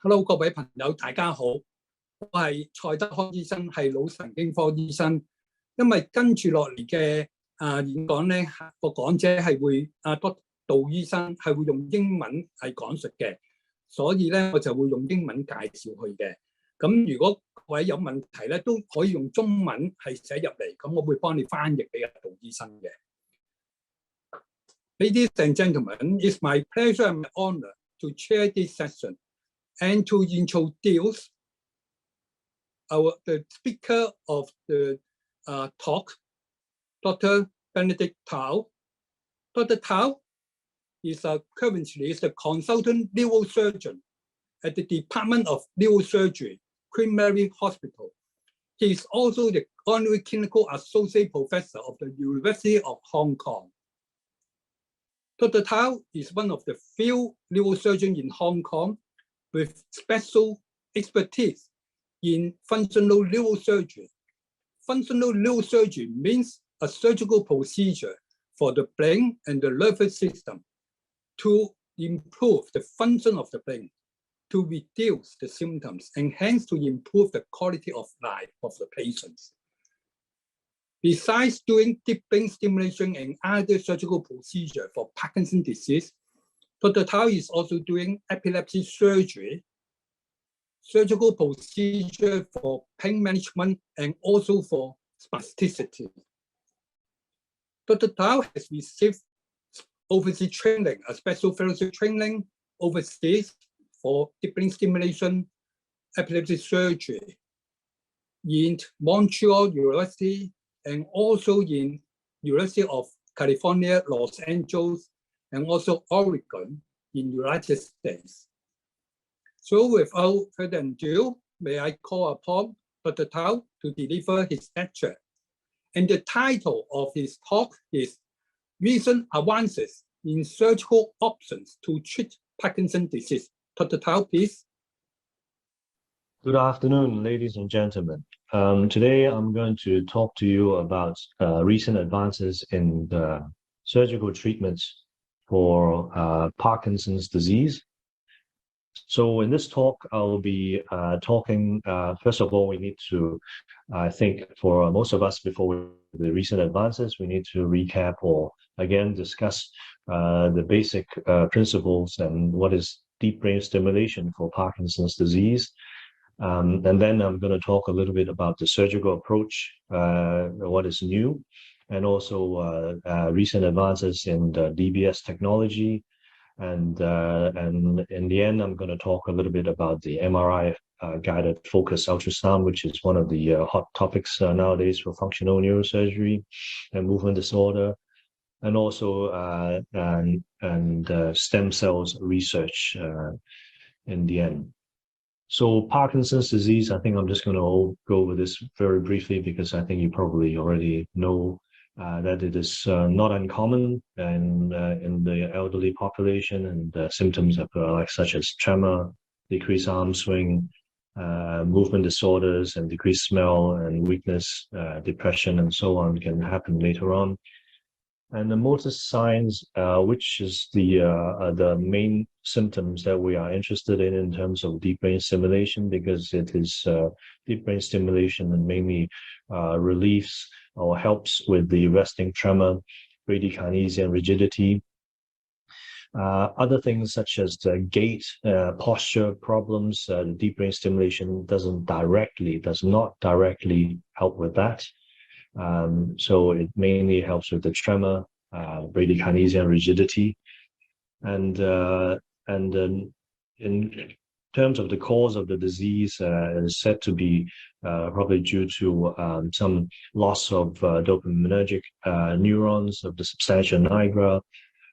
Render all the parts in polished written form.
Hello，各位朋友，大家好，我係蔡德康醫生，係腦神經科醫生。因為跟住落嚟嘅演講咧，個講者係會杜醫生係會用英文係講述嘅，所以咧我就會用英文介紹佢嘅。咁如果各位有問題咧，都可以用中文係寫入嚟，咁我會幫你翻譯俾杜醫生嘅。Ladies and gentlemen, it's my pleasure and my honor to chair this session and to introduce the speaker of the talk, Dr. Benedict Tao. Dr. Tao is currently the consultant neurosurgeon at the Department of Neurosurgery, Queen Mary Hospital. He is also the honorary clinical associate professor of the University of Hong Kong. Dr. Tao is one of the few neurosurgeons in Hong Kong with special expertise in functional neurosurgery. Functional neurosurgery means a surgical procedure for the brain and the nervous system to improve the function of the brain, to reduce the symptoms, and hence to improve the quality of life of the patients. Besides doing deep brain stimulation and other surgical procedures for Parkinson's disease, Dr. Tao is also doing epilepsy surgery, surgical procedure for pain management, and also for spasticity. Dr. Tao has received overseas training, a special fellowship training overseas for deep brain stimulation, epilepsy surgery in Montreal University and also in University of California, Los Angeles, and also Oregon in United States. So without further ado, may I call upon Dr. Tao to deliver his lecture. And the title of his talk is Recent Advances in Surgical Options to Treat Parkinson's Disease. Dr. Tao, please. Good afternoon, ladies and gentlemen. Today I'm going to talk to you about recent advances in the surgical treatments for Parkinson's disease. So in this talk, I'll be talking, first of all, we need to, I think for most of us before the recent advances, we need to recap or again discuss the basic principles and what is deep brain stimulation for Parkinson's disease. And then I'm going to talk a little bit about the surgical approach, what is new, and also recent advances in the DBS technology. And in the end, I'm going to talk a little bit about the MRI guided focus ultrasound, which is one of the hot topics nowadays for functional neurosurgery and movement disorder, and also stem cells research in the end. So Parkinson's disease, I think I'm just going to go over this very briefly because I think you probably already know that it is not uncommon and in the elderly population, and symptoms of such as tremor, decreased arm swing, movement disorders, and decreased smell and weakness, depression, and so on can happen later on. And the motor signs, which is the main symptoms that we are interested in terms of deep brain stimulation, because it is deep brain stimulation and mainly relieves or helps with the resting tremor, bradykinesia, and rigidity. Other things such as the gait, posture problems, the deep brain stimulation does not directly help with that. So it mainly helps with the tremor, bradykinesia, and rigidity. And in terms of the cause of the disease, it is said to be probably due to some loss of dopaminergic neurons of the substantia nigra,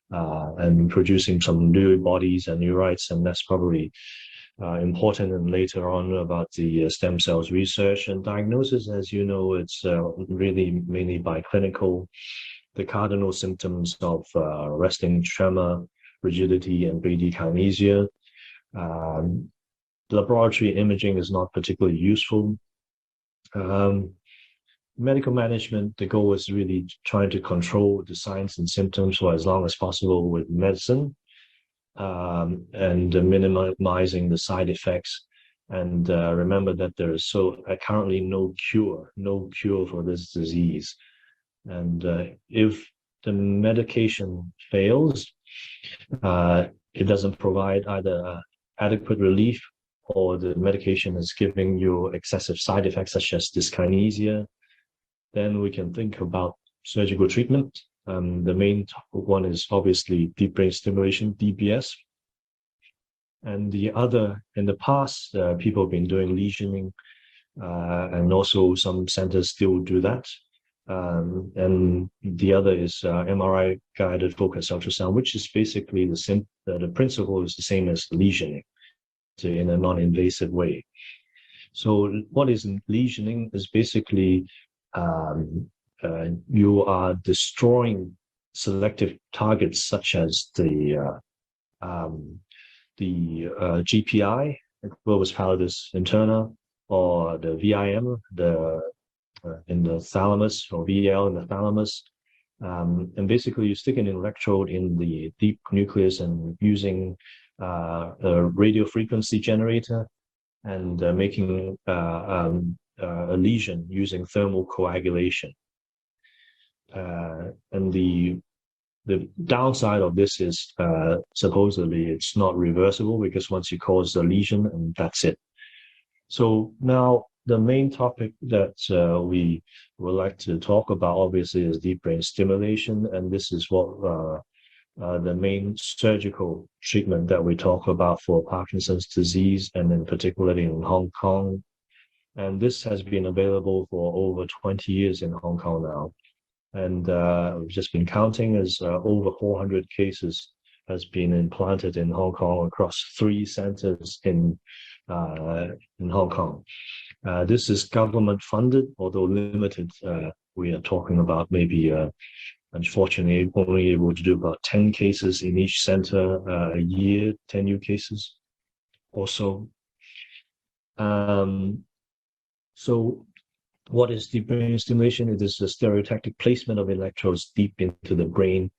and producing some Lewy bodies and neurites, and that's probably important. And later on about the stem cells research and diagnosis, as you know, it's really mainly by clinical, the cardinal symptoms of resting tremor, rigidity, and bradykinesia. Laboratory imaging is not particularly useful. Medical management, the goal is really trying to control the signs and symptoms for as long as possible with medicine. and minimizing the side effects. And remember that there is currently no cure for this disease. And if the medication fails, it doesn't provide either adequate relief, or the medication is giving you excessive side effects such as dyskinesia, then we can think about surgical treatment. The main one is obviously deep brain stimulation, DBS. And the other, in the past, people have been doing lesioning, and also some centers still do that. And the other is MRI guided focused ultrasound, which is basically the principle is the same as lesioning, so in a non-invasive way. So what is lesioning is basically you are destroying selective targets such as the GPI, globus pallidus interna, or the VIM, in the thalamus, or VL in the thalamus. And basically you stick an electrode in the deep nucleus and using a radio frequency generator and making a lesion using thermal coagulation. And the downside of this is supposedly it's not reversible, because once you cause the lesion, and that's it. So now the main topic that we would like to talk about obviously is deep brain stimulation, and this is what the main surgical treatment that we talk about for Parkinson's disease, and in particularly in Hong Kong. And this has been available for over 20 years in Hong Kong now. And we've just been counting as over 400 cases has been implanted in Hong Kong across 3 centers in Hong Kong. This is government funded, although limited. We are talking about maybe, unfortunately, only able to do about 10 cases in each center a year, 10 new cases or so. So what is deep brain stimulation? It is the stereotactic placement of electrodes deep into the brain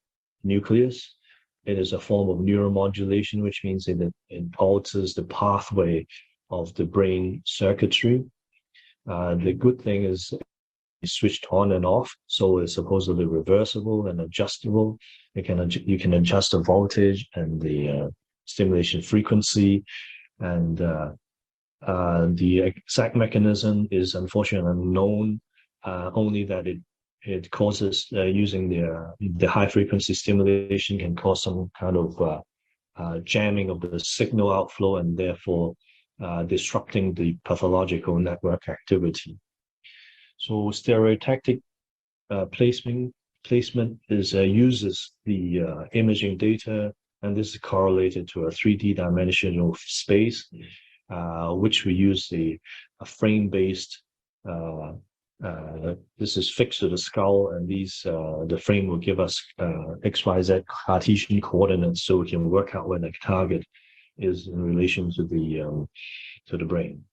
nucleus. It is a form of neuromodulation, which means that it alters the pathway of the brain circuitry. The good thing is it's switched on and off, so it's supposedly reversible and adjustable. You can adjust the voltage and the stimulation frequency, and the exact mechanism is unfortunately unknown. Only that it causes using the high frequency stimulation can cause some kind of jamming of the signal outflow, and therefore disrupting the pathological network activity. So stereotactic placement is uses the imaging data, and this is correlated to a 3D dimensional space, which we use a frame-based. This is fixed to the skull, and the frame will give us XYZ Cartesian coordinates, so we can work out where the target is in relation to the brain.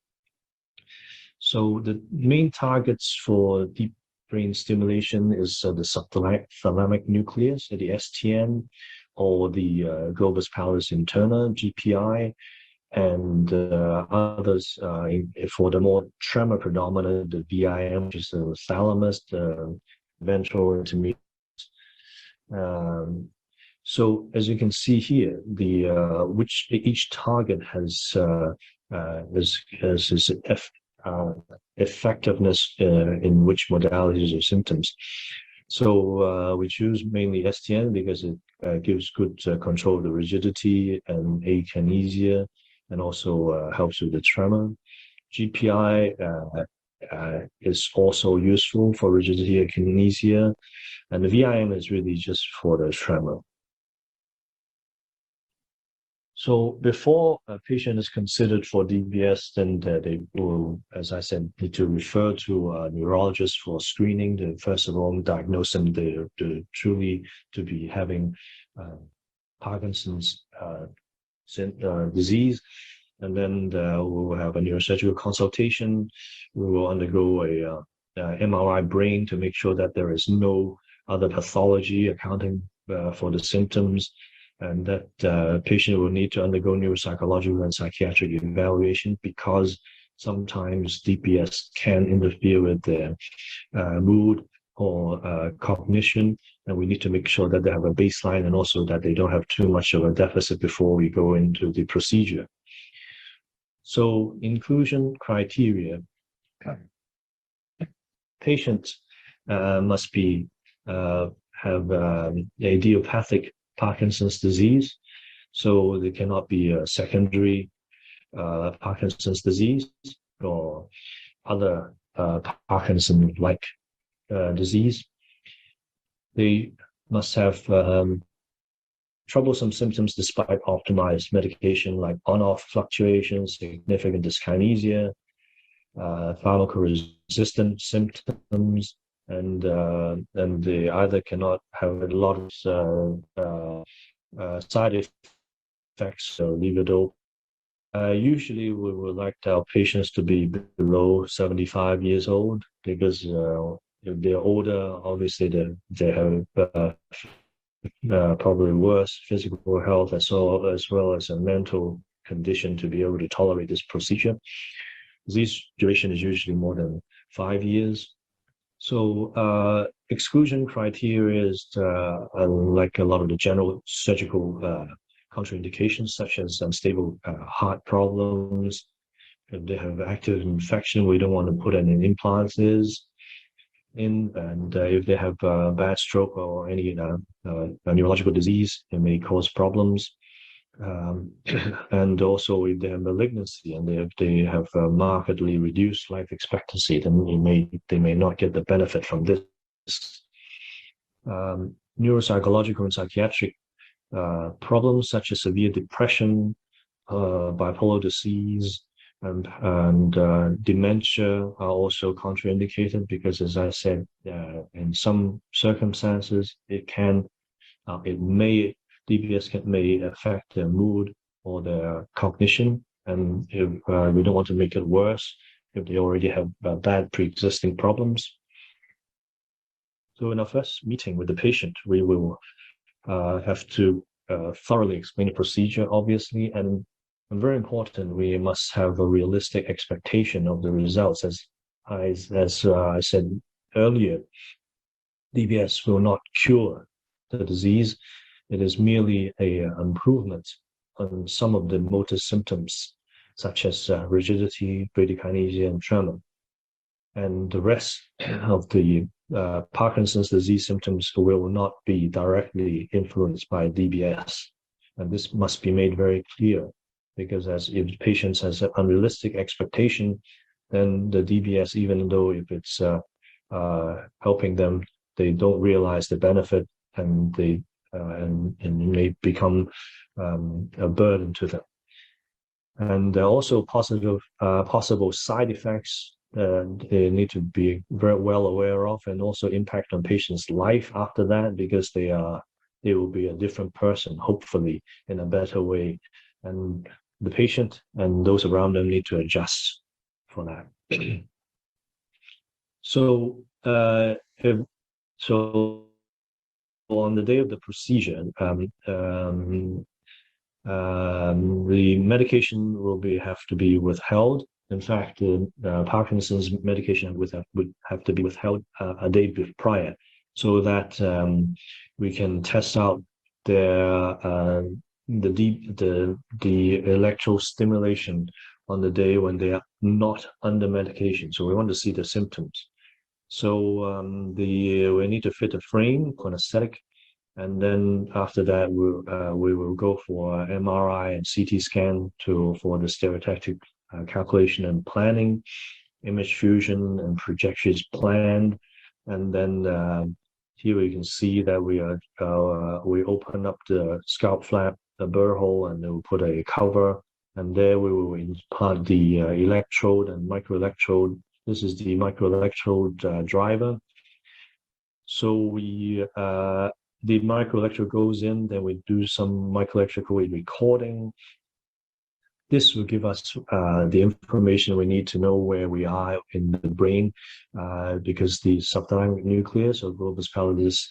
So the main targets for deep brain stimulation is the subthalamic nucleus, the STN, or the globus pallidus interna, GPI, and others for the more tremor predominant, the VIM, which is the thalamus, the ventral intermediate. So as you can see here, which each target has its effectiveness in which modalities or symptoms. So we choose mainly STN because it gives good control of the rigidity and akinesia, and also helps with the tremor. GPI is also useful for rigidity and akinesia, and the VIM is really just for the tremor. So before a patient is considered for DBS, then they will, as I said, need to refer to a neurologist for screening to first of all diagnose them to truly to be having Parkinson's disease. And then we will have a neurosurgical consultation. We will undergo a MRI brain to make sure that there is no other pathology accounting for the symptoms. and that patient will need to undergo neuropsychological and psychiatric evaluation, because sometimes DBS can interfere with their mood or cognition, and we need to make sure that they have a baseline and also that they don't have too much of a deficit before we go into the procedure. So inclusion criteria. Patients must be have idiopathic Parkinson's disease, so they cannot be a secondary Parkinson's disease or other Parkinson-like disease. They must have troublesome symptoms despite optimized medication, like on-off fluctuations, significant dyskinesia, pharmacoresistant symptoms, and they either cannot have a lot of side effects, so levodopa. Usually we would like our patients to be below 75 years old, because if they're older, obviously they have probably worse physical health as well as a mental condition to be able to tolerate this procedure. Disease duration is usually more than 5 years. So exclusion criteria is like a lot of the general surgical contraindications, such as unstable heart problems. If they have active infection, we don't want to put any implants in, and if they have bad stroke or any neurological disease, it may cause problems. And also if they have malignancy and if they have markedly reduced life expectancy, then they may not get the benefit from this. Neuropsychological and psychiatric problems such as severe depression, bipolar disease, and dementia are also contraindicated, because, as I said, in some circumstances DBS may affect their mood or their cognition, and if we don't want to make it worse if they already have bad pre-existing problems. So in our first meeting with the patient, we will have to thoroughly explain the procedure, obviously, and very important, we must have a realistic expectation of the results. As I said earlier, DBS will not cure the disease. It is merely an improvement on some of the motor symptoms, such as rigidity, bradykinesia, and tremor. And the rest of the Parkinson's disease symptoms will not be directly influenced by DBS. And this must be made very clear, because if the patient has an unrealistic expectation, then the DBS, even though if it's helping them, they don't realize the benefit, and they may become a burden to them. And there are also possible side effects that they need to be very well aware of, and also impact on patients' life after that, because they will be a different person, hopefully in a better way. And the patient and those around them need to adjust for that. So on the day of the procedure, the medication will have to be withheld. In fact, Parkinson's medication would have to be withheld a day prior, so that we can test out the electrostimulation on the day when they are not under medication. So we want to see the symptoms. So we need to fit a frame for anesthetic, and then after that we will go for MRI and CT scan for the stereotactic calculation and planning, image fusion and projections planned, and then here we can see that we open up the scalp flap, the burr hole, and then we'll put a cover, and there we will implant the electrode and microelectrode. This is the microelectrode driver. So the microelectrode goes in, then we do some microelectrical recording. This will give us the information we need to know where we are in the brain, because the subthalamic nucleus or globus pallidus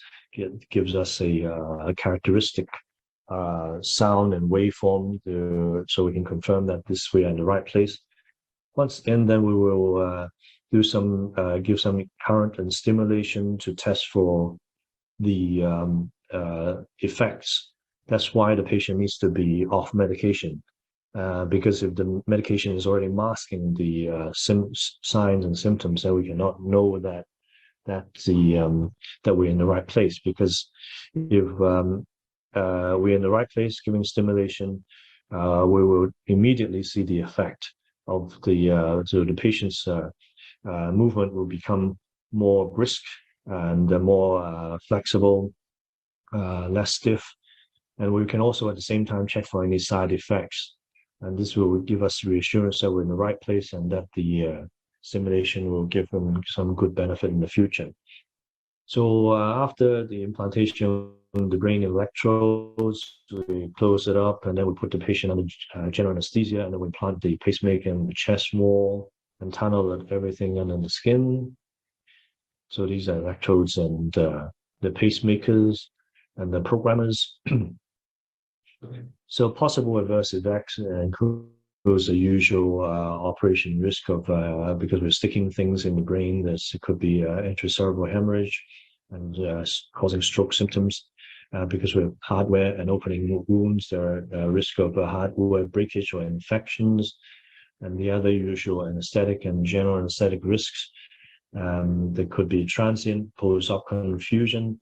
gives us a characteristic sound and waveform so we can confirm that we are in the right place. Once in, then we will give some current and stimulation to test for the effects. That's why the patient needs to be off medication, because if the medication is already masking the signs and symptoms, then we cannot know that we're in the right place. Because if we're in the right place giving stimulation, we will immediately see the effect of so the patient's movement will become more brisk and more flexible, less stiff. And we can also at the same time check for any side effects. And this will give us reassurance that we're in the right place and that the stimulation will give them some good benefit in the future. So after the implantation of the brain electrodes, we close it up and then we put the patient under general anesthesia, and then we implant the pacemaker in the chest wall and tunnel everything under the skin. So these are electrodes and the pacemakers and the programmers. So possible adverse effects includes the usual operation risk of because we're sticking things in the brain. It could be intracerebral hemorrhage and causing stroke symptoms. Because we're hardware and opening wounds, there are risk of hardware breakage or infections, and the other usual anesthetic and general anesthetic risks. There could be transient post-op confusion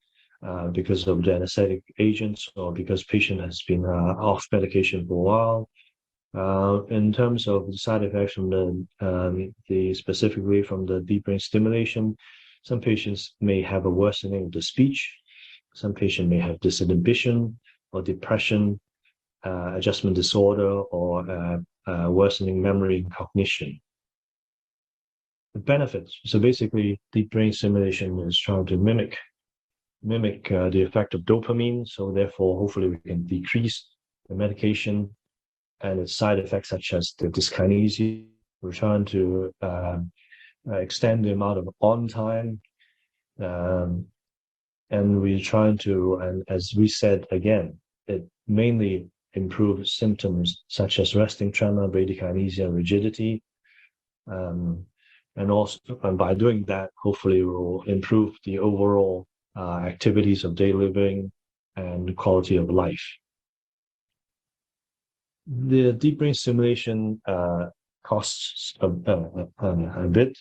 because of the anesthetic agents, or because patient has been off medication for a while. In terms of the side effects from specifically from the deep brain stimulation, some patients may have a worsening of the speech. Some patients may have disinhibition or depression, adjustment disorder, or worsening memory and cognition. The benefits. So basically, deep brain stimulation is trying to mimic the effect of dopamine. So therefore, hopefully we can decrease the medication and its side effects, such as the dyskinesia. We're trying to extend the amount of on time. And we're trying to, and as we said again, it mainly improves symptoms such as resting tremor, bradykinesia, rigidity. And by doing that, hopefully we'll improve the overall activities of daily living and quality of life. The deep brain stimulation costs a bit.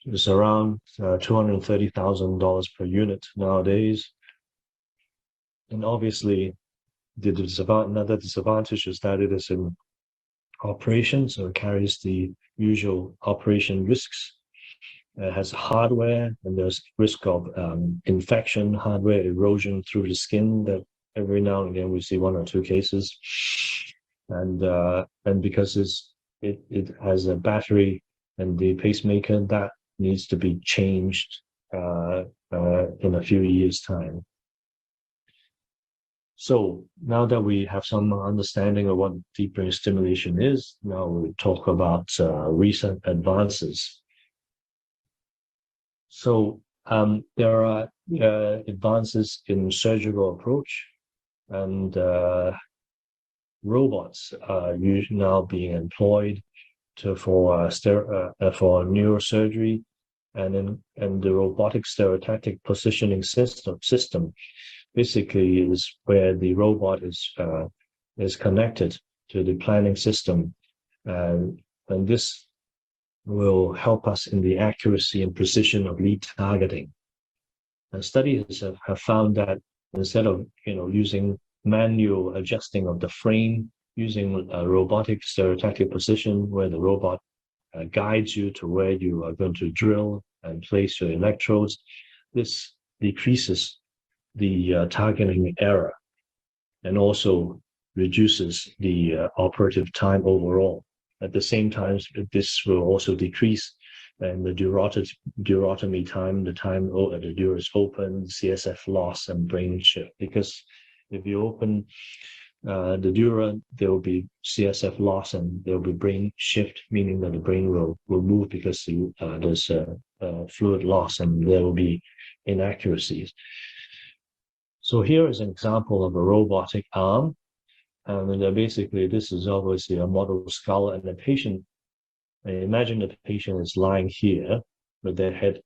It's around $230,000 per unit nowadays. And obviously, another disadvantage is that it is an operation, so it carries the usual operation risks. It has hardware, and there's risk of infection, hardware erosion through the skin, that every now and again we see 1 or 2 cases. And because it has a battery and the pacemaker, that needs to be changed in a few years' time. So now that we have some understanding of what deep brain stimulation is, now we'll talk about recent advances. So there are advances in surgical approach, and robots are now being employed for neurosurgery, and the robotic stereotactic positioning system basically is where the robot is connected to the planning system, and this will help us in the accuracy and precision of lead targeting. And studies have found that instead of using manual adjusting of the frame, using a robotic stereotactic position where the robot guides you to where you are going to drill and place your electrodes, this decreases the targeting error and also reduces the operative time overall. At the same time, this will also decrease and the durotomy time, the time the dura is open, CSF loss, and brain shift. Because if you open the dura, there will be CSF loss and there will be brain shift, meaning that the brain will move because there's fluid loss and there will be inaccuracies. So here is an example of a robotic arm. And basically, this is obviously a model skull, and the patient, imagine the patient is lying here with their head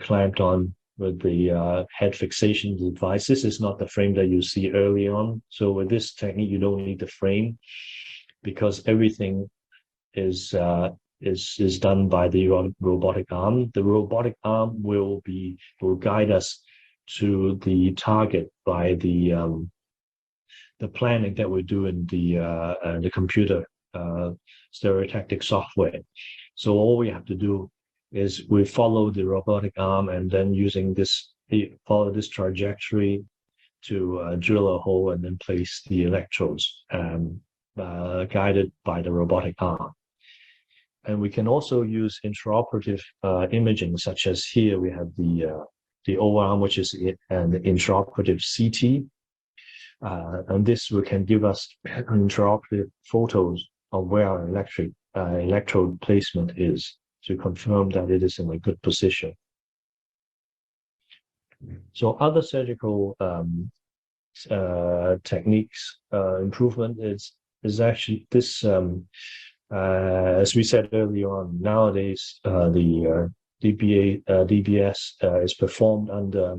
clamped on with the head fixation device. This is not the frame that you see early on. So with this technique, you don't need the frame because everything is done by the robotic arm. The robotic arm will guide us to the target by the planning that we do in the computer stereotactic software. So all we have to do is we follow the robotic arm and then follow this trajectory to drill a hole and then place the electrodes guided by the robotic arm. And we can also use intraoperative imaging, such as here we have the O-arm, which is an intraoperative CT. And this can give us intraoperative photos of where our electrode placement is to confirm that it is in a good position. So other surgical techniques improvement is actually this. As we said earlier on, nowadays the DBS is performed under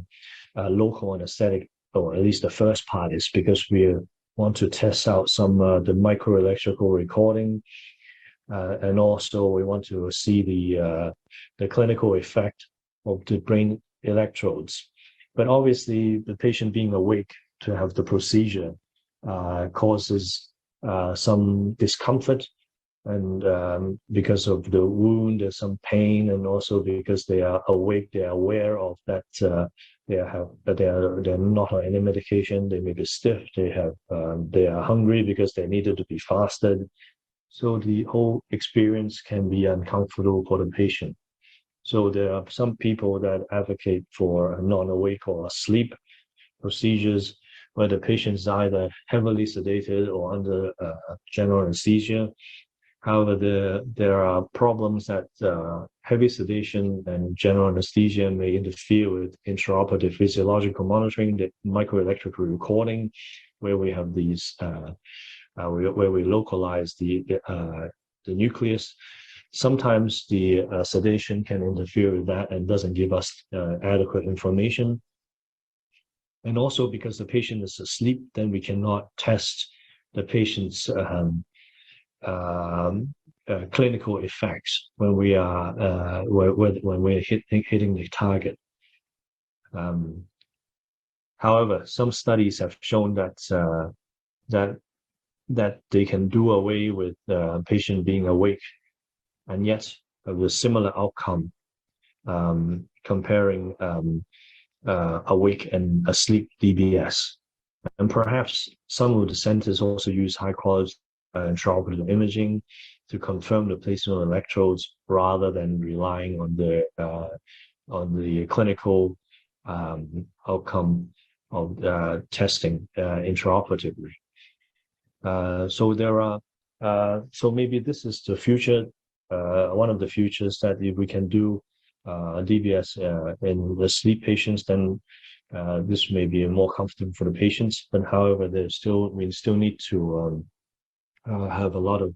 local anesthetic, or at least the first part is because we want to test out some the microelectrical recording, and also we want to see the clinical effect of the brain electrodes. But obviously, the patient being awake to have the procedure causes some discomfort, and because of the wound, there's some pain, and also because they are awake, they are aware of that they're not on any medication. They may be stiff. They are hungry because they needed to be fasted. So the whole experience can be uncomfortable for the patient. So there are some people that advocate for non-awake or asleep procedures where the patient is either heavily sedated or under general anesthesia. However, there are problems that heavy sedation and general anesthesia may interfere with intraoperative physiological monitoring, the microelectrical recording, where we have these, where we localize the nucleus. Sometimes the sedation can interfere with that and doesn't give us adequate information. And also because the patient is asleep, then we cannot test the patient's clinical effects when we are when we're hitting the target. However, some studies have shown that they can do away with the patient being awake, and yet with similar outcome comparing awake and asleep DBS. And perhaps some of the centers also use high quality intraoperative imaging to confirm the placement of electrodes rather than relying on the clinical outcome of testing intraoperatively. So there are so maybe this is the future, one of the futures, that if we can do DBS in the sleep patients, then this may be more comfortable for the patients. But however, we still need to have a lot of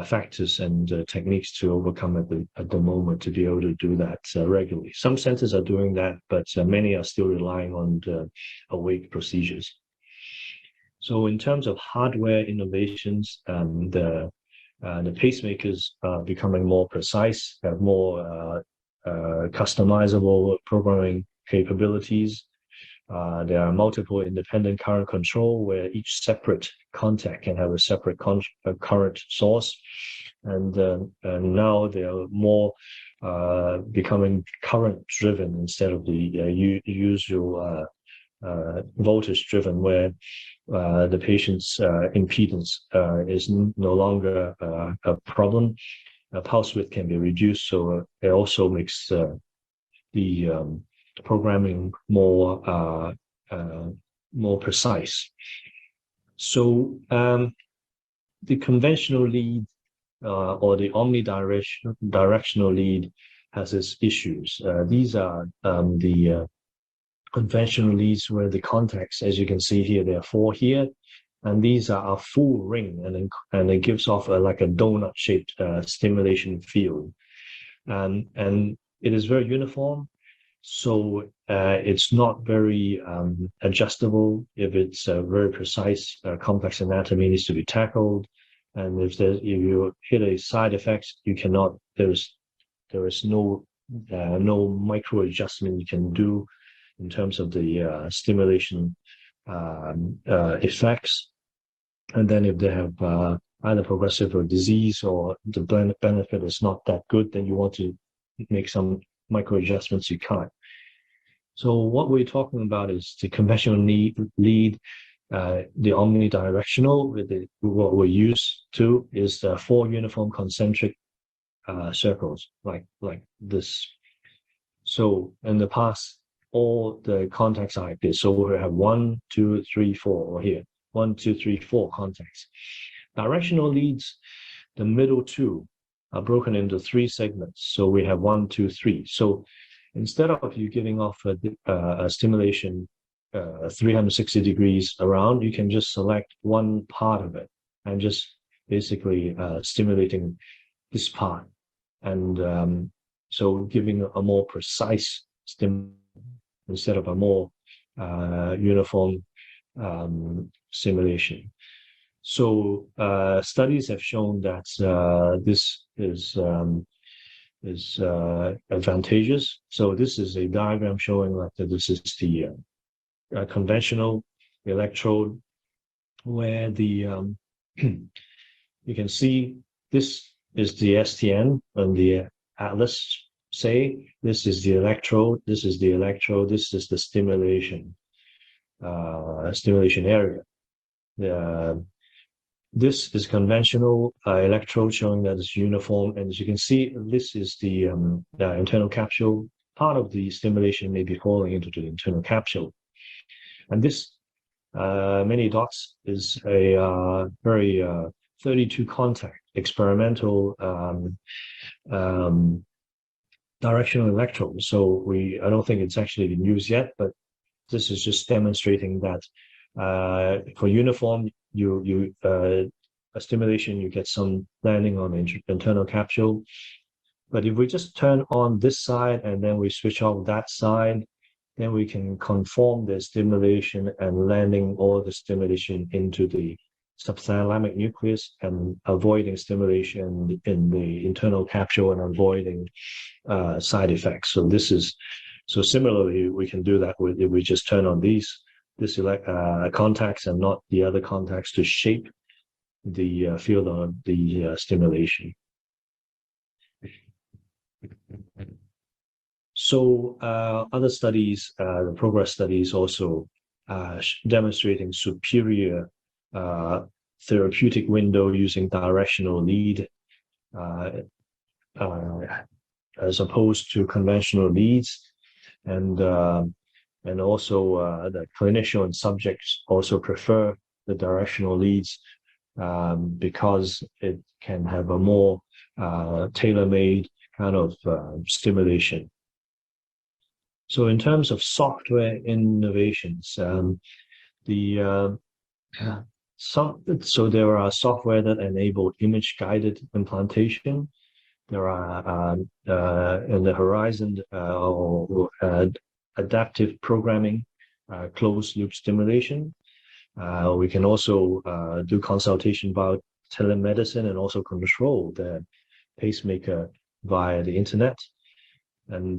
factors and techniques to overcome at the moment to be able to do that regularly. Some centers are doing that, but many are still relying on the awake procedures. So in terms of hardware innovations, the pacemakers are becoming more precise, have more customizable programming capabilities. There are multiple independent current control where each separate contact can have a separate current source, and now they are more becoming current driven instead of the usual voltage driven, where the patient's impedance is no longer a problem. Pulse width can be reduced, so it also makes the programming more precise. So the conventional lead or the omnidirectional lead has its issues. These are the conventional leads where the contacts, as you can see here, there are 4 here, and these are a full ring, and it gives off like a donut-shaped stimulation field, and it is very uniform. So it's not very adjustable if it's a very precise complex anatomy needs to be tackled, and if you hit a side effect, you cannot. There is no micro adjustment you can do in terms of the stimulation effects. And then if they have either progressive or disease, or the benefit is not that good, then you want to make some micro adjustments, you can't. So what we're talking about is the conventional lead, the omnidirectional. What we're used to is the 4 uniform concentric circles, like this. So in the past, all the contacts are like this. So we have 1, 2, 3, 4, or here 1, 2, 3, 4 contacts. Directional leads, the middle 2 are broken into 3 segments. So we have 1, 2, 3. So instead of you giving off a stimulation 360 degrees around, you can just select one part of it and just basically stimulating this part, and so giving a more precise stim instead of a more uniform stimulation. So studies have shown that this is advantageous. So this is a diagram showing that this is the conventional electrode, where the you can see this is the STN and the atlas. Say this is the electrode, this is the electrode, this is the stimulation area. This is conventional electrode, showing that it's uniform, and as you can see, this is the internal capsule. Part of the stimulation may be falling into the internal capsule, and this many dots is a very 32 contact experimental directional electrode. So I don't think it's actually been used yet, but this is just demonstrating that for uniform, a stimulation, you get some landing on the internal capsule. But if we just turn on this side and then we switch off that side, then we can conform the stimulation and landing all the stimulation into the subthalamic nucleus and avoiding stimulation in the internal capsule and avoiding side effects. So similarly, we can do that if we just turn on this contacts and not the other contacts to shape the field of the stimulation. So other studies, the progress studies also demonstrating superior therapeutic window using directional lead as opposed to conventional leads, and also the clinician and subjects also prefer the directional leads because it can have a more tailor-made kind of stimulation. So in terms of software innovations, so there are software that enable image-guided implantation. There are in the horizon adaptive programming, closed-loop stimulation. We can also do consultation about telemedicine and also control the pacemaker via the internet. And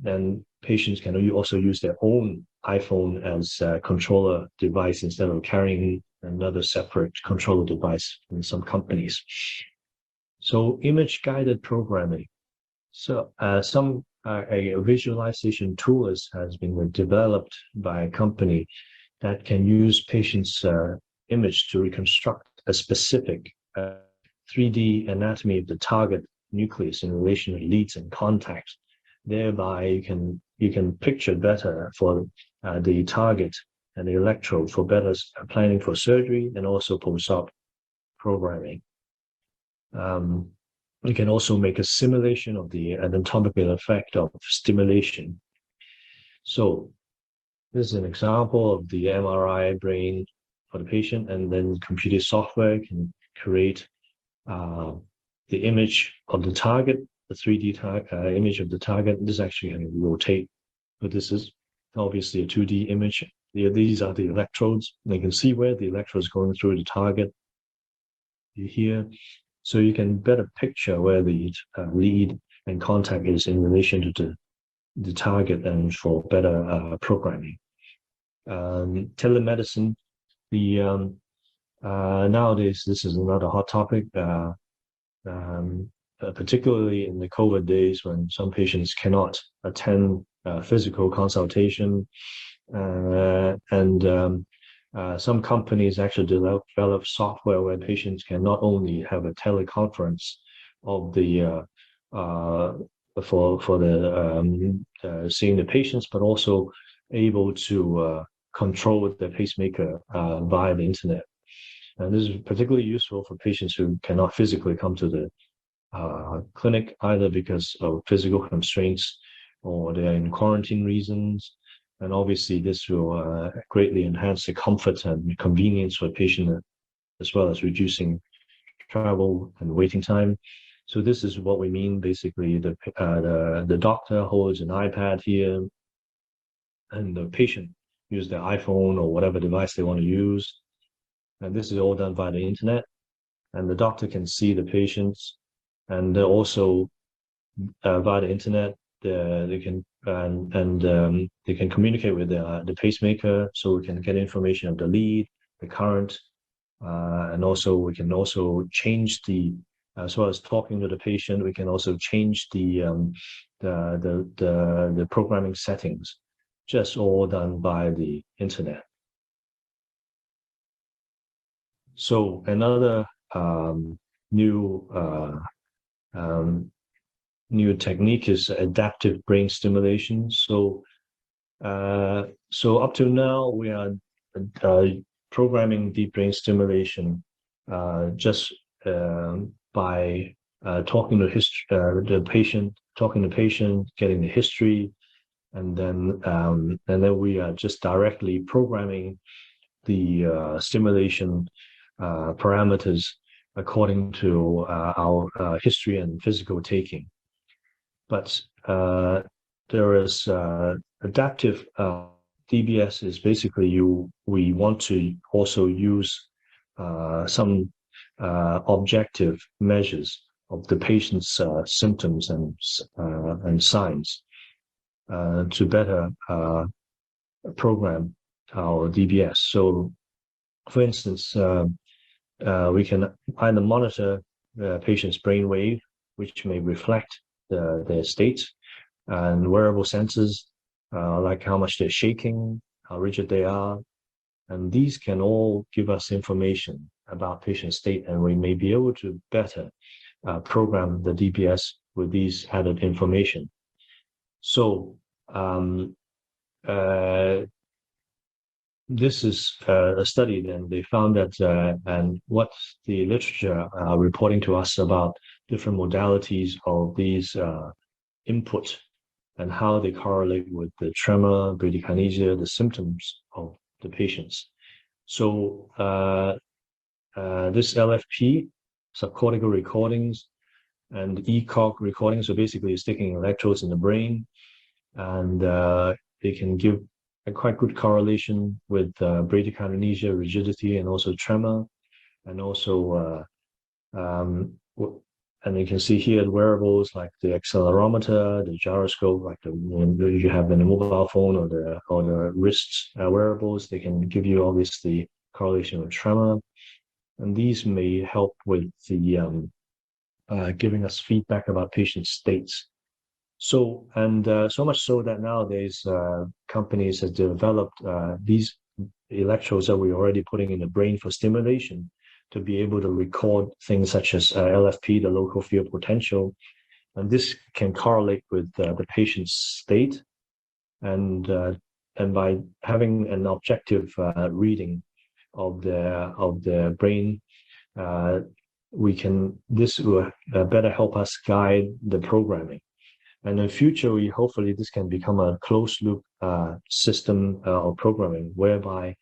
then patients can also use their own iPhone as a controller device instead of carrying another separate controller device in some companies. So image-guided programming. So a visualization tool has been developed by a company that can use patients' image to reconstruct a specific 3D anatomy of the target nucleus in relation to leads and contacts. Thereby, you can picture better for the target and the electrode for better planning for surgery and also post-op programming. You can also make a simulation of the anatomical effect of stimulation. So This is an example of the MRI brain for the patient, and then computer software can create the image of the target, the 3D image of the target. This actually can rotate, but this is obviously a 2D image. These are the electrodes. They can see where the electrodes going through the target here. So you can better picture where the lead and contact is in relation to the target, and for better programming. Telemedicine, nowadays this is another hot topic, particularly in the COVID days when some patients cannot attend physical consultation, and some companies actually develop software where patients can not only have a teleconference of the for the seeing the patients, but also able to control the pacemaker via the internet. And this is particularly useful for patients who cannot physically come to the clinic, either because of physical constraints or they're in quarantine reasons. And obviously this will greatly enhance the comfort and convenience for the patient, as well as reducing travel and waiting time. So this is what we mean. Basically, the doctor holds an iPad here, and the patient uses their iPhone or whatever device they want to use. And this is all done via the internet. And the doctor can see the patients, and also via the internet, they can they can communicate with the pacemaker, so we can get information of the lead, the current, and also we can also change the, as well as talking to the patient, we can also change the programming settings, just all done by the internet. So another new technique is adaptive brain stimulation. So up to now, we are programming deep brain stimulation just by talking to the patient, getting the history, and then we are just directly programming the stimulation parameters according to our history and physical taking. But there is adaptive DBS is basically we want to also use some objective measures of the patient's symptoms and signs to better program our DBS. So, for instance, we can either monitor the patient's brainwave, which may reflect their state, and wearable sensors like how much they're shaking, how rigid they are, and these can all give us information about patient state, and we may be able to better program the DBS with these added information. So this is a study, then they found that, and what the literature are reporting to us about different modalities of these input and how they correlate with the tremor, bradykinesia, the symptoms of the patients. So this LFP, subcortical recordings, and ECOG recordings, so basically sticking electrodes in the brain, and they can give a quite good correlation with bradykinesia, rigidity, and also tremor, and also and you can see here the wearables like the accelerometer, the gyroscope, like you have in the mobile phone or the wrist wearables. They can give you obviously correlation with tremor, and these may help with the giving us feedback about patient states. So so much so that nowadays companies have developed these electrodes that we're already putting in the brain for stimulation, to be able to record things such as LFP, the local field potential, and this can correlate with the patient's state, and by having an objective reading of the brain, this will better help us guide the programming. And in the future, hopefully this can become a closed loop system or programming whereby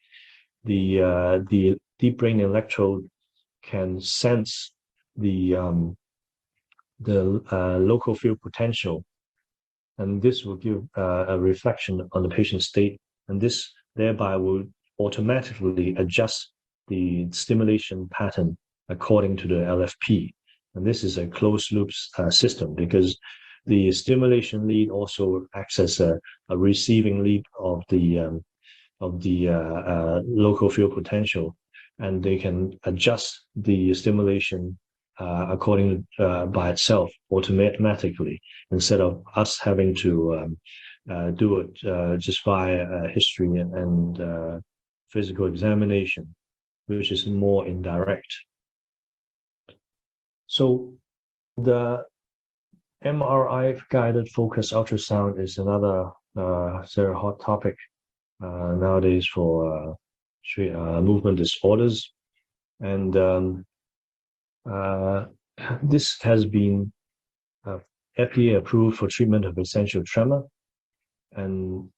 the deep brain electrode can sense the local field potential, and this will give a reflection on the patient's state, and this thereby will automatically adjust the stimulation pattern according to the LFP. And this is a closed loop system because the stimulation lead also acts as a receiving lead of the local field potential, and they can adjust the stimulation according by itself automatically instead of us having to do it just via history and physical examination, which is more indirect. So the MRI guided focused ultrasound is another very hot topic nowadays for movement disorders, and this has been FDA approved for treatment of essential tremor, and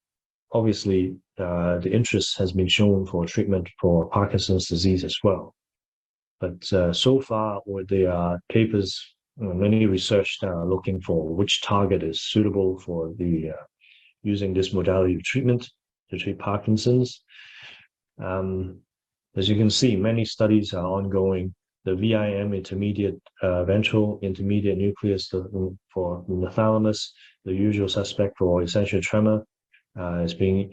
obviously the interest has been shown for treatment for Parkinson's disease as well. But so far, there are papers, many research that are looking for which target is suitable for the using this modality of treatment to treat Parkinson's. As you can see, many studies are ongoing. The VIM intermediate ventral intermediate nucleus for the thalamus, the usual suspect for essential tremor, is being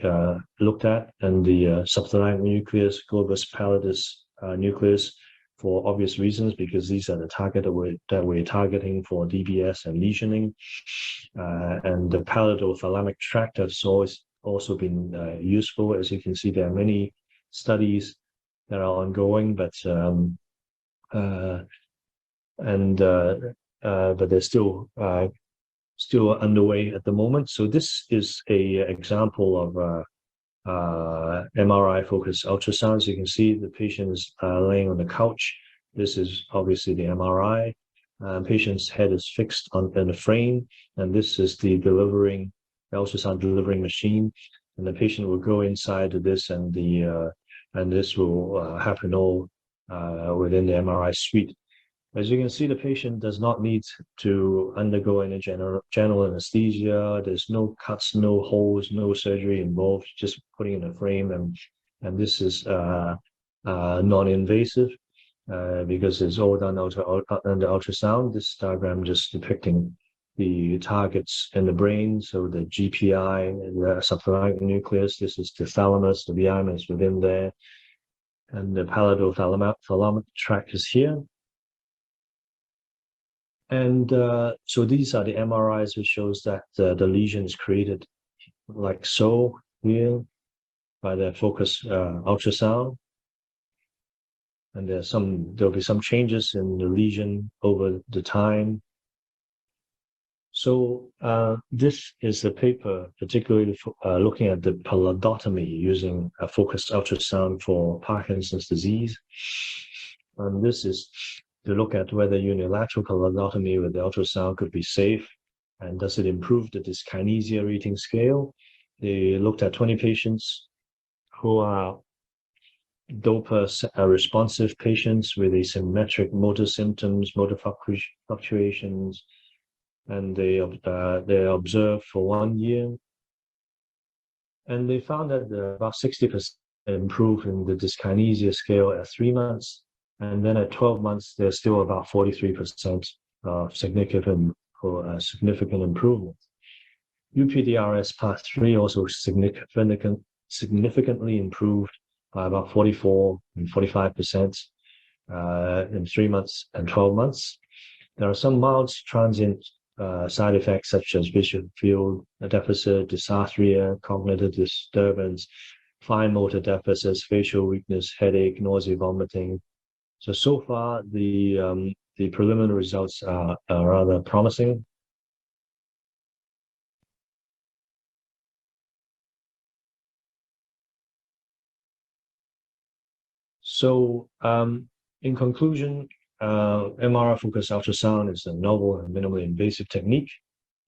looked at, and the subthalamic nucleus, globus pallidus nucleus, for obvious reasons, because these are the target that we're targeting for DBS and lesioning. And the pallidothalamic tract has always also been useful. As you can see, there are many studies that are ongoing, but they're still underway at the moment. So this is a example of MRI focused ultrasound. As you can see, the patient is laying on the couch. This is obviously the MRI. Patient's head is fixed in a frame, and this is the ultrasound delivering machine. And the patient will go inside of this, and this will happen all within the MRI suite. As you can see, the patient does not need to undergo any general anesthesia. There's no cuts, no holes, no surgery involved, just putting in a frame. And this is non-invasive because it's all done under ultrasound. This diagram just depicting the targets in the brain. So the GPI, the subthalamic nucleus, this is the thalamus, the VIM is within there. And the pallidothalamic tract is here. And so these are the MRIs, which shows that the lesion is created like so here by the focused ultrasound. And there'll be some changes in the lesion over the time. So this is a paper particularly looking at the pallidotomy using a focused ultrasound for Parkinson's disease. And this is to look at whether unilateral pallidotomy with the ultrasound could be safe, and does it improve the dyskinesia rating scale. They looked at 20 patients who are DOPA responsive patients with asymmetric motor symptoms, motor fluctuations, and they observed for 1 year. And they found that about 60% improved in the dyskinesia scale at 3 months. And then at 12 months, there's still about 43% of significant improvement. UPDRS Part 3 also significantly improved by about 44 and 45% in 3 months and 12 months. There are some mild transient side effects such as visual field deficit, dysarthria, cognitive disturbance, fine motor deficits, facial weakness, headache, nausea, vomiting. So far, the preliminary results are rather promising. So, in conclusion, MRI focused ultrasound is a novel and minimally invasive technique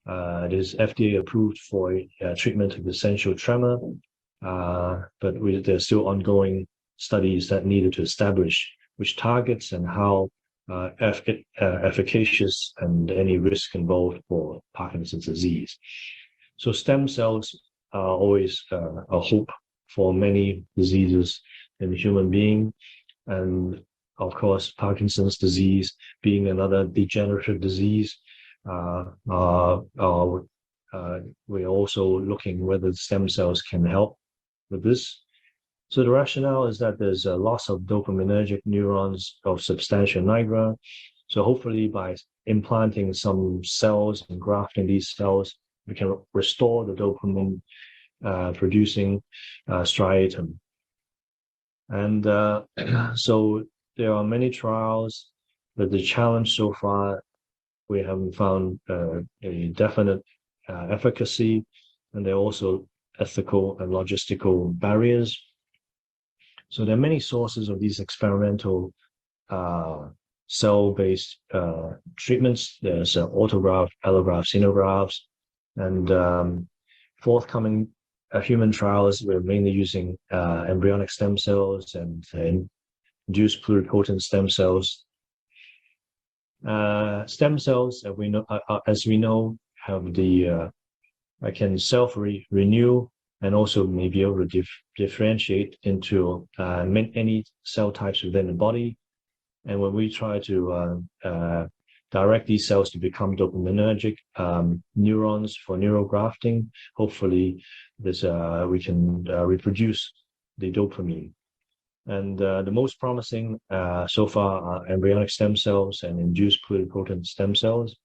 It is FDA approved for treatment of essential tremor, but there's still ongoing studies that needed to establish which targets and how efficacious and any risk involved for Parkinson's disease. So stem cells are always a hope for many diseases in the human being. And of course, Parkinson's disease being another degenerative disease, we're also looking whether stem cells can help with this. So the rationale is that there's a loss of dopaminergic neurons of substantia nigra. So hopefully by implanting some cells and grafting these cells, we can restore the dopamine producing striatum. And so there are many trials, but the challenge so far, we haven't found a definite efficacy, and there are also ethical and logistical barriers. So there are many sources of these experimental cell-based treatments. There's autograft, allograft, xenografts, and forthcoming human trials, we're mainly using embryonic stem cells and induced pluripotent stem cells. Stem cells, as we know, have the can self-renew and also may be able to differentiate into any cell types within the body. And when we try to direct these cells to become dopaminergic neurons for neural grafting, hopefully we can reproduce the dopamine. And the most promising so far are embryonic stem cells and induced pluripotent stem cells.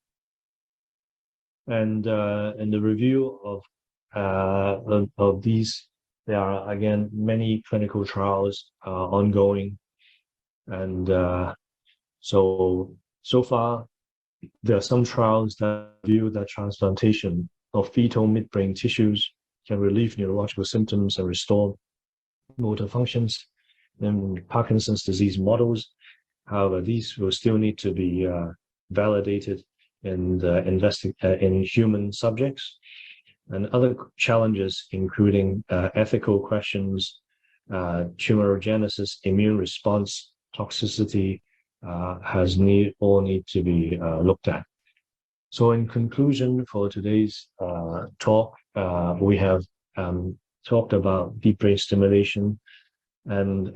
And in the review of these, there are again many clinical trials ongoing, and so far there are some trials that view that transplantation of fetal midbrain tissues can relieve neurological symptoms and restore motor functions in Parkinson's disease models. However, these will still need to be validated in human subjects, and other challenges including ethical questions, tumorigenesis, immune response, toxicity all need to be looked at. So in conclusion for today's talk, we have talked about deep brain stimulation, and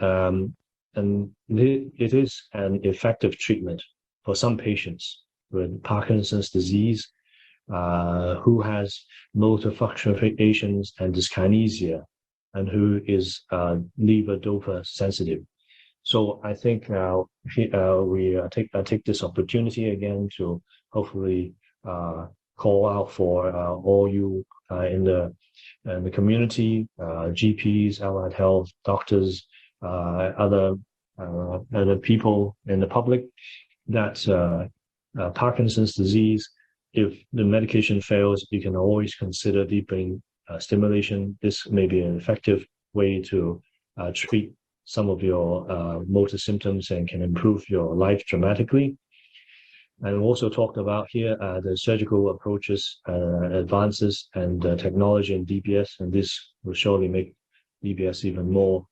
it is an effective treatment for some patients with Parkinson's disease who has motor fluctuations and dyskinesia, and who is levodopa sensitive. So I think we take this opportunity again to hopefully call out for all you in the community, GPs, allied health, doctors, other people in the public, that Parkinson's disease, if the medication fails, you can always consider deep brain stimulation. This may be an effective way to treat some of your motor symptoms and can improve your life dramatically. And we also talked about here the surgical approaches, advances, and technology in DBS, and this will surely make DBS even more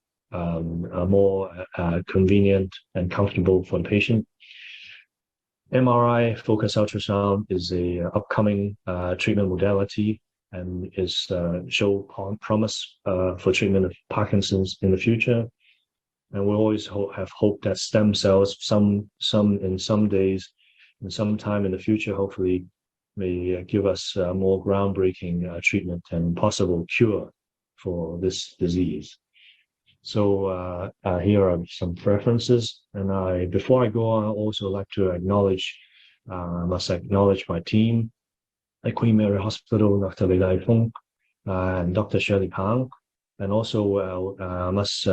convenient and comfortable for the patient. MRI focused ultrasound is a upcoming treatment modality and is show promise for treatment of Parkinson's in the future. And we always have hope that stem cells, some days, and sometime in the future, hopefully, may give us more groundbreaking treatment and possible cure for this disease. So here are some preferences, and before I go on, I also like to must acknowledge my team at Queen Mary Hospital, Dr. Li Dai Feng and Dr. Shirley Pang, and also must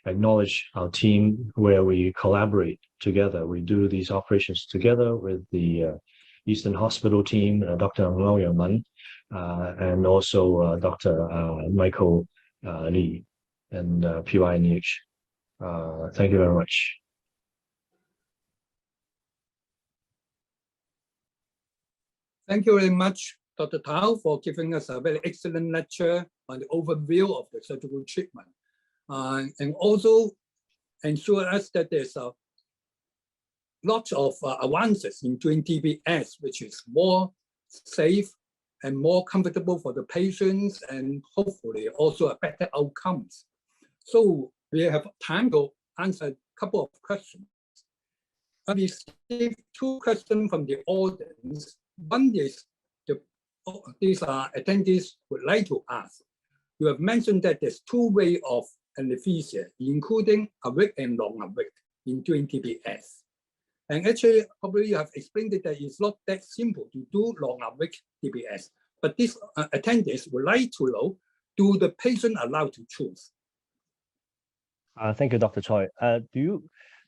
acknowledge our team where we collaborate together. We do these operations together with the Eastern Hospital team, Dr. Ngao Yaman, and also Dr. Michael Lee and PYNH. Thank you very much. Thank you very much, Dr. Tao, for giving us a very excellent lecture on the overview of the surgical treatment, and also ensure us that there's a lot of advances in doing DBS, which is more safe and more comfortable for the patients, and hopefully also a better outcomes. So we have time to answer a couple of questions. I received 2 questions from the audience. One is these attendees would like to ask. You have mentioned that there's 2 ways of anesthesia, including awake and non-awake in doing DBS. And actually, probably you have explained that it's not that simple to do non-awake DBS. But these attendees would like to know, do the patient allowed to choose? Thank you, Dr. Choi.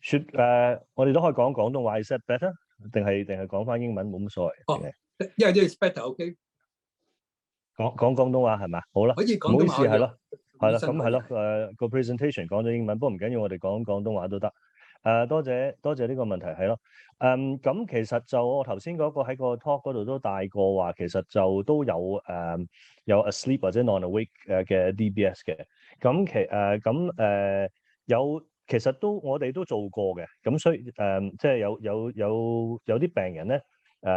Should 我哋都可以講廣東話，is that better？ 定係講返英文冇乜所謂。Yeah, it's better. OK。講廣東話係咪？好啦，可以講唔好意思係咯，係啦，咁係咯，個 presentation 講咗英文，不過唔緊要，我哋講廣東話都得。多謝呢個問題係咯。咁其實就我頭先嗰個喺個 talk 嗰度都帶過話，其實就都有asleep 或者 non-awake 嘅 DBS 嘅。咁其實我哋都做過嘅。咁所以即係有啲病人咧。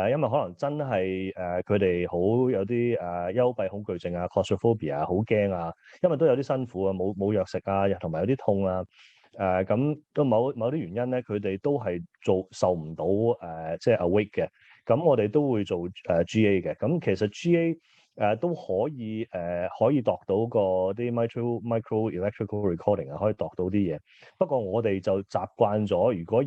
因為可能真係佢哋好有啲幽閉恐懼症啊 claustrophobia 啊，好驚啊，因為都有啲辛苦啊，冇藥食啊，同埋有啲痛啊，咁都某啲原因咧，佢哋都係受唔到即係 awake 嘅，咁我哋都會做GA 嘅，咁其實 GA 都可以度到個啲 micro electrical recording 啊，可以度到啲嘢，不過我哋就習慣咗，如果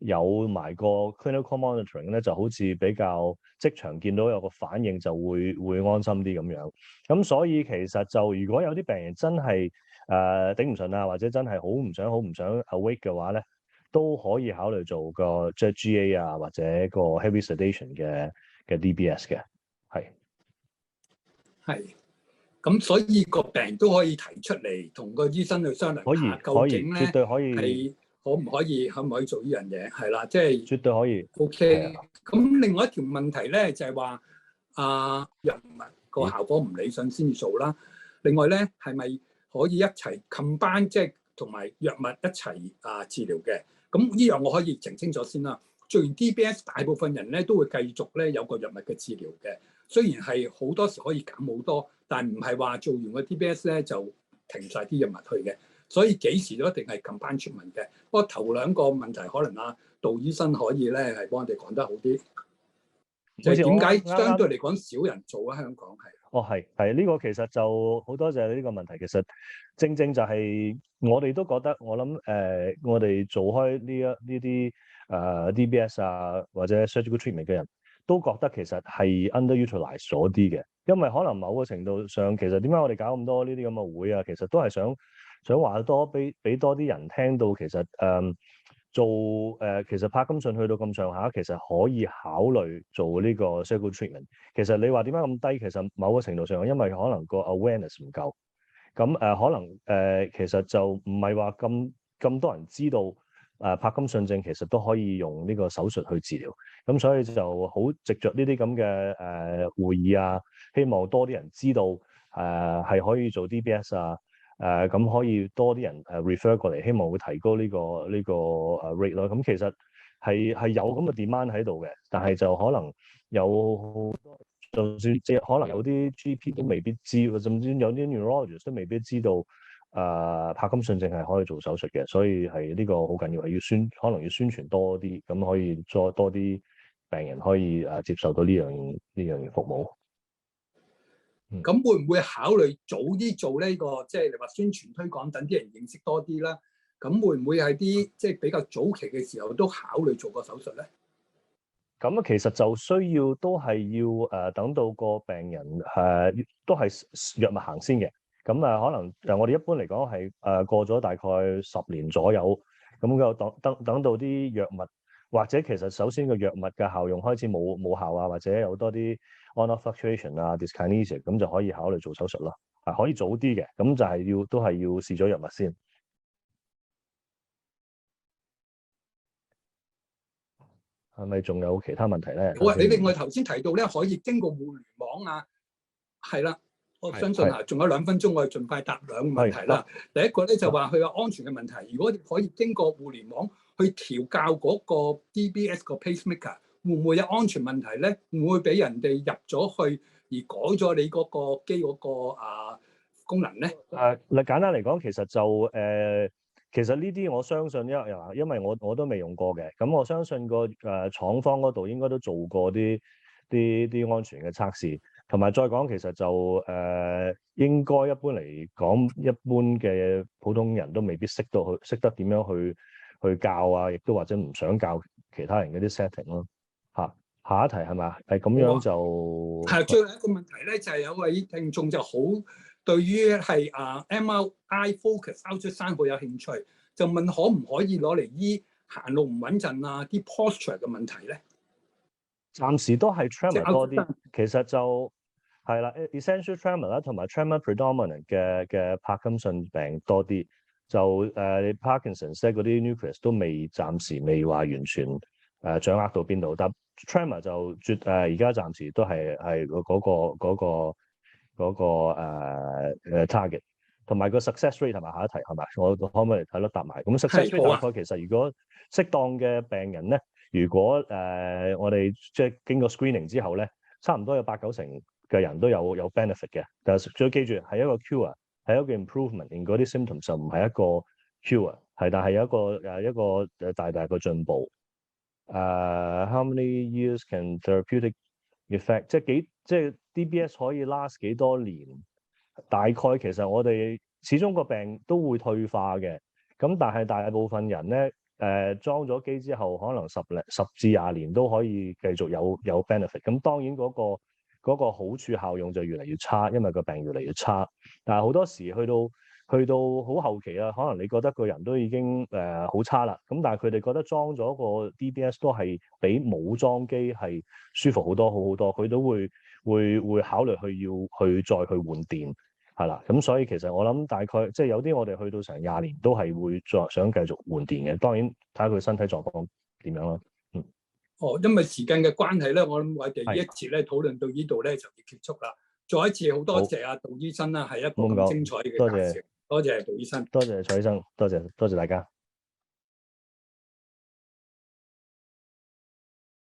有埋個 clinical monitoring 咧，就好似比較即場見到有個反應就會安心啲咁樣。咁所以其實就如果有啲病人真係頂唔順啊，或者真係好唔想 awake 嘅話咧，都可以考慮做個即係 GA 啊，或者個 heavy sedation 嘅 DBS 嘅，係。係。咁所以個病人都可以提出嚟同個醫生去商量下，究竟咧絕對可以係可唔可以做呢樣嘢？係啦，即係絕對可以。OK。咁另外一條問題咧就係話藥物個效果唔理想先至做啦。另外咧係咪可以一齊 combine 即係同埋藥物一齊治療嘅？咁呢樣我可以澄清咗先啦。做完 DBS 大部分人咧都會繼續咧有個藥物嘅治療嘅，雖然係好多時可以減好多，但唔係話做完個 DBS 咧就停晒啲藥物去嘅。所以幾時都一定係 combine treatment嘅。不過頭兩個問題可能杜醫生可以咧係幫我哋講得好啲，就係點解相對嚟講少人做啊？香港係。係呢個其實就好多謝你呢個問題。其實正就係我哋都覺得，我諗我哋做開呢啲DBS 啊或者 surgical treatment 嘅人都覺得其實係 underutilized 咗啲嘅，因為可能某個程度上其實點解我哋搞咁多呢啲咁嘅會啊？其實都係想話多俾多啲人聽到，其實其實帕金遜去到咁上下，其實可以考慮做呢個 surgical treatment。其實你話點解咁低？其實某個程度上因為可能個 awareness 唔夠，咁可能其實就唔係話咁多人知道帕金遜症其實都可以用呢個手術去治療。咁所以就好藉着呢啲咁嘅會議啊，希望多啲人知道係可以做 DBS 啊。咁可以多啲人refer 過嚟，希望會提高呢個rate 咯。咁其實係有咁嘅 demand 喺度嘅，但係就可能有好多，就算即係可能有啲 GP 都未必知，甚至有啲 neurologist 都未必知道帕金遜症係可以做手術嘅，所以係呢個好緊要，係可能要宣傳多啲，咁可以再多啲病人可以接受到呢樣服務。咁會唔會考慮早啲做呢個，即係你話宣傳推廣，等啲人認識多啲啦？咁會唔會係啲即係比較早期嘅時候都考慮做個手術咧？咁其實就需要都係要等到個病人都係藥物行先嘅。咁可能我哋一般嚟講係過咗大概10年左右，咁就等到啲藥物，或者其實首先個藥物嘅效用開始冇效啊，或者有多啲 on-off fluctuation 啊 dyskinesia， 咁就可以考慮做手術咯。可以早啲嘅，咁就係都係要試咗藥物先。係咪仲有其他問題咧？好啊，你另外頭先提到咧，可以經過互聯網啊，係啦，我相信啊，仲有2分鐘，我哋盡快答2個問題啦。第一個咧就話佢有安全嘅問題，如果可以經過互聯網去調校嗰個 DBS 個 pacemaker， 會唔會有安全問題咧？會唔會俾人哋入咗去而改咗你嗰個機嗰個功能咧？嗱，簡單嚟講，其實就其實呢啲我相信因為我都未用過嘅，咁我相信個廠方嗰度應該都做過啲安全嘅測試，同埋再講其實就應該一般嚟講，一般嘅普通人都未必識得點樣去教啊，亦都或者唔想教其他人嗰啲 setting 咯。下一題係咪？係咁樣就係最後一個問題咧，就係有位聽眾就好對於係MRI focus ultrasound 好有興趣，就問可唔可以攞嚟醫行路唔穩陣啊啲 posture 嘅問題咧？暫時都係 tremor 多啲，其實就係啦 ，essential tremor 啦，同埋 tremor predominant 嘅帕金遜病多啲，就Parkinson 嗰啲 nucleus 都暫時未話完全掌握到邊度，但 tremor 就而家暫時都係嗰個target， 同埋個 success rate 係咪下一題係咪？我可唔可以睇咯答埋？咁 success rate 大概其實如果適當嘅病人咧，如果我哋即係經過 screening 之後咧，差唔多有8-9成嘅人都有 benefit 嘅。但係最緊記住係一個 cure， 係一個 improvement， 而嗰啲 symptoms 就唔係一個 cure， 但係有一個大嘅進步。How many years can therapeutic effect 即係 DBS 可以 last 幾多年？大概其實我哋始終個病都會退化嘅，咁但係大部分人咧裝咗機之後，可能10至20年都可以繼續有 benefit。咁當然嗰個好處效用就越嚟越差，因為個病越嚟越差。但係好多時去到好後期啊，可能你覺得個人都已經好差啦，咁但係佢哋覺得裝咗個 DBS 都係比冇裝機係舒服好多好多，佢都會考慮去再去換電，係啦。咁所以其實我諗大概即係有啲我哋去到成20年都係會再想繼續換電嘅，當然睇下佢身體狀況點樣咯。因為時間嘅關係咧，我諗我哋呢一節咧討論到呢度咧就要結束啦。再一次好多謝杜醫生啦，係一個咁精彩嘅介紹。多謝杜醫生，多謝蔡醫生，多謝大家。